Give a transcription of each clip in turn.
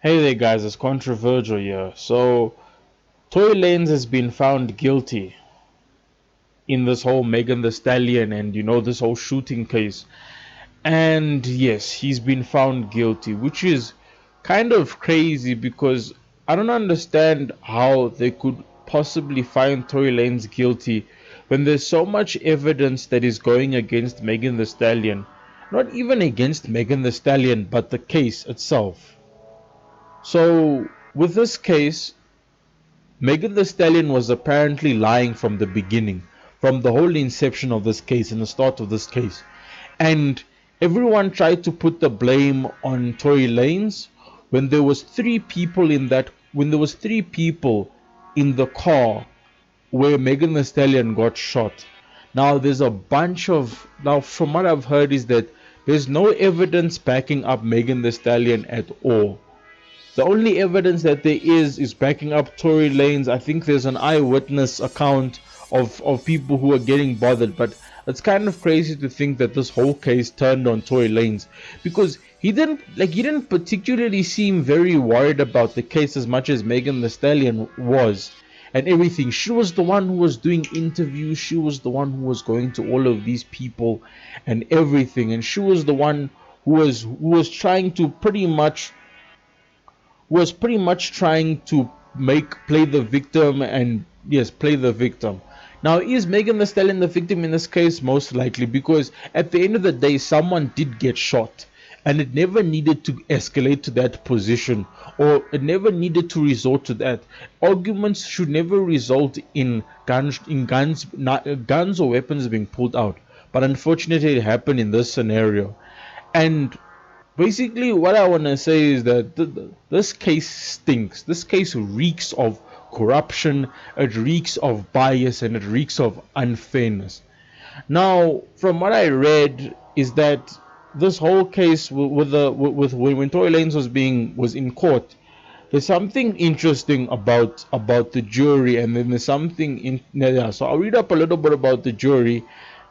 Hey there, guys, it's controversial here. So, Tory Lanez has been found guilty in this whole Megan the Stallion and this whole shooting case. And yes, he's been found guilty, which is kind of crazy because I don't understand how they could possibly find Tory Lanez guilty when there's so much evidence that is going against Megan the Stallion. Not even against Megan the Stallion, but the case itself. So, with this case, Megan Thee Stallion was apparently lying from the beginning, from the whole inception of this case and the start of this case. And everyone tried to put the blame on Tory Lanez when there was three people in the car where Megan Thee Stallion got shot. Now there's a bunch of now from what I've heard is that there's no evidence backing up Megan Thee Stallion at all. The only evidence that there is backing up Tory Lanez. I think there's an eyewitness account of people who are getting bothered, but it's kind of crazy to think that this whole case turned on Tory Lanez because he didn't particularly seem very worried about the case as much as Megan Thee Stallion was and everything. She was the one who was doing interviews, she was the one who was going to all of these people and everything, and she was the one who was trying to pretty much trying to make play the victim and yes, play the victim. Now, is Megan Thee Stallion the victim in this case? Most likely, because at the end of the day, someone did get shot, and it never needed to escalate to that position, or it never needed to resort to that. Arguments should never result in guns or weapons being pulled out. But unfortunately, it happened in this scenario, and basically what I want to say is that this case stinks. This case reeks of corruption, it reeks of bias, and it reeks of unfairness. Now, from what I read is that this whole case with when Tory Lanez was in court, there's something interesting about the jury, and then there's something in yeah, so I'll read up a little bit about the jury,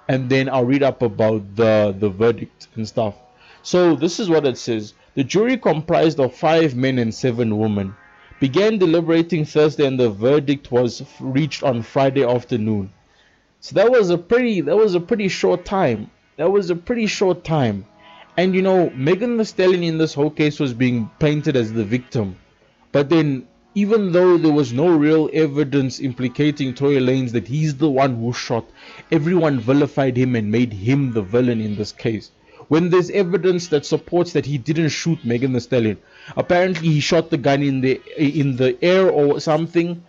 and then I'll read up about the verdict and stuff. So this is what it says: the jury, comprised of 5 men and 7 women, began deliberating Thursday, and the verdict was reached on Friday afternoon. So that was a pretty short time. That was a pretty short time. And Megan Thee Stallion in this whole case was being painted as the victim. But then, even though there was no real evidence implicating Tory Lanez that he's the one who shot, everyone vilified him and made him the villain in this case. When there's evidence that supports that he didn't shoot Megan Thee Stallion, apparently he shot the gun in the air or something,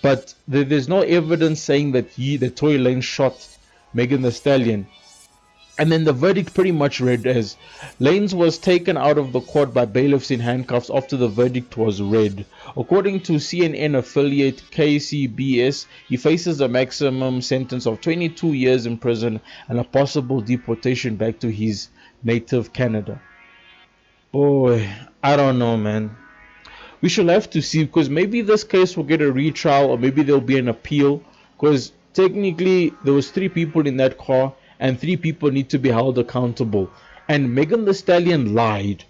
but there's no evidence saying that Tory Lanez shot Megan Thee Stallion. And then the verdict pretty much read as: Lanez was taken out of the court by bailiffs in handcuffs after the verdict was read. According to CNN affiliate KCBS, he faces a maximum sentence of 22 years in prison and a possible deportation back to his native Canada. Boy, I don't know, man. We shall have to see, because maybe this case will get a retrial, or maybe there'll be an appeal, because technically there was 3 people in that car and 3 people need to be held accountable, and Megan Thee Stallion lied,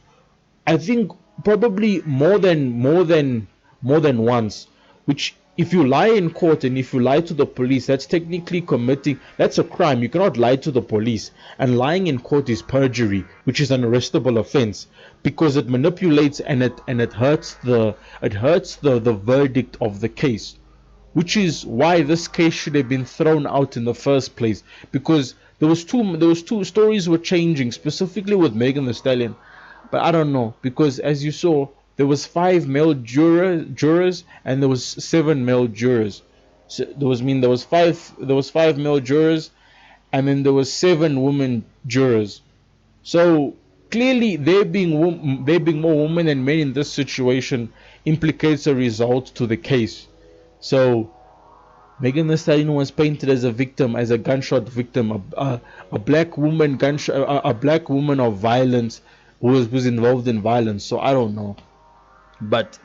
I think, probably more than once. Which, if you lie in court and if you lie to the police, that's technically that's a crime. You cannot lie to the police, and lying in court is perjury, which is an arrestable offense, because it manipulates and it hurts the verdict of the case, which is why this case should have been thrown out in the first place, because there was two stories were changing, specifically with Megan Thee Stallion. But I don't know, because as you saw, there was 5 male jurors and there was 7 male jurors. So there was 5 male jurors, and then there was 7 women jurors. So clearly, there being more women than men in this situation implicates a result to the case. So Megan Thee Stallion was painted as a victim, as a gunshot victim, a black woman gunshot, a black woman of violence who was involved in violence. So I don't know, but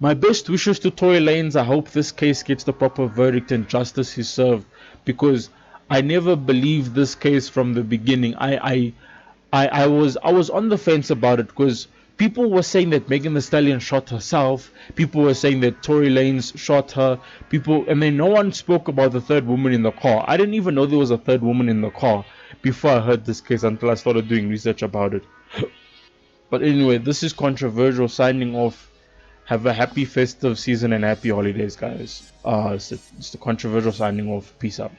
my best wishes to Tory Lanez. I hope this case gets the proper verdict and justice is served, because I never believed this case from the beginning. I was on the fence about it, because People were saying that Megan Thee Stallion shot herself. People were saying that Tory Lanez shot her. And then no one spoke about the third woman in the car. I didn't even know there was a third woman in the car before I heard this case until I started doing research about it. But anyway, this is Controversial signing off. Have a happy festive season and happy holidays, guys. It's the Controversial signing off. Peace out.